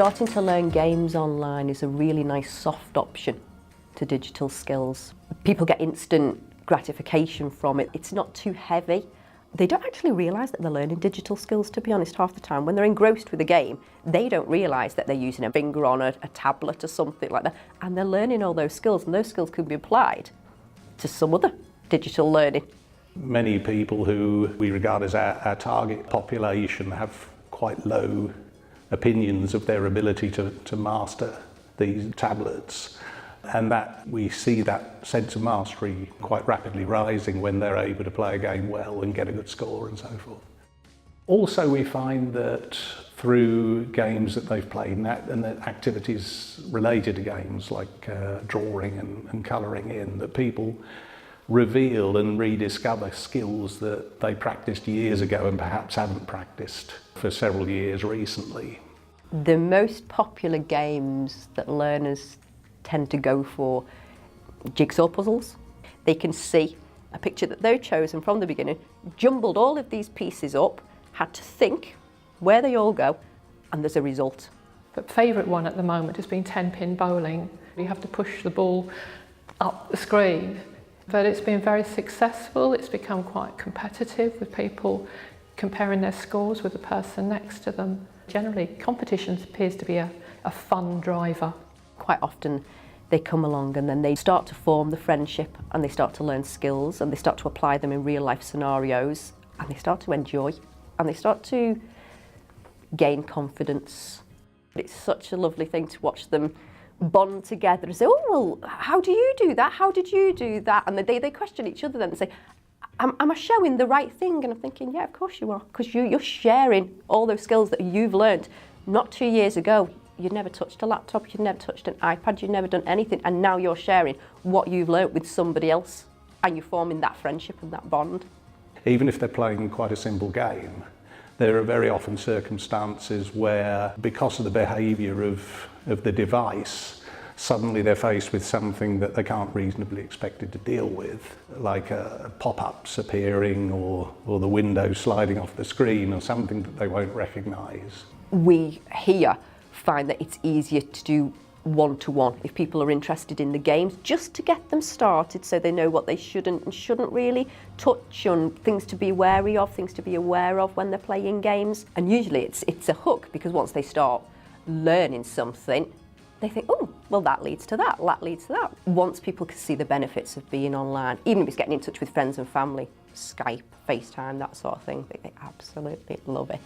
Starting to learn games online is a really nice soft option to digital skills. People get instant gratification from it. It's not too heavy. They don't actually realise that they're learning digital skills, to be honest, half the time. When they're engrossed with a game, they don't realise that they're using a finger on a tablet or something like that, and they're learning all those skills, and those skills can be applied to some other digital learning. Many people who we regard as our target population have quite low opinions of their ability to master these tablets. And that we see that sense of mastery quite rapidly rising when they're able to play a game well and get a good score and so forth. Also, we find that through games that they've played and activities related to games like drawing and colouring in, that people reveal and rediscover skills that they practiced years ago and perhaps haven't practiced for several years recently. The most popular games that learners tend to go for jigsaw puzzles. They can see a picture that they've chosen from the beginning, jumbled all of these pieces up, had to think where they all go, and there's a result. But favourite one at the moment has been 10-pin bowling. You have to push the ball up the screen. But it's been very successful. It's become quite competitive with people comparing their scores with the person next to them. Generally, competitions appears to be a fun driver. Quite often they come along and then they start to form the friendship, and they start to learn skills, and they start to apply them in real life scenarios, and they start to enjoy, and they start to gain confidence. It's such a lovely thing to watch them bond together and say, oh, well, how do you do that? How did you do that? And they question each other then and say, am I showing the right thing? And I'm thinking, yeah, of course you are, because you're sharing all those skills that you've learned not 2 years ago. You'd never touched a laptop, you'd never touched an iPad, you'd never done anything, and now you're sharing what you've learnt with somebody else, and you're forming that friendship and that bond. Even if they're playing quite a simple game, there are very often circumstances where, because of the behaviour of the device, suddenly they're faced with something that they can't reasonably expect to deal with, like pop-ups appearing or the window sliding off the screen or something that they won't recognise. We here find that it's easier to do one-to-one if people are interested in the games, just to get them started so they know what they shouldn't and shouldn't really touch on, things to be wary of, things to be aware of when they're playing games. And usually it's a hook, because once they start learning something, they think, oh, well, that leads to that, that leads to that. Once people can see the benefits of being online, even if it's getting in touch with friends and family, Skype, FaceTime, that sort of thing, they absolutely love it.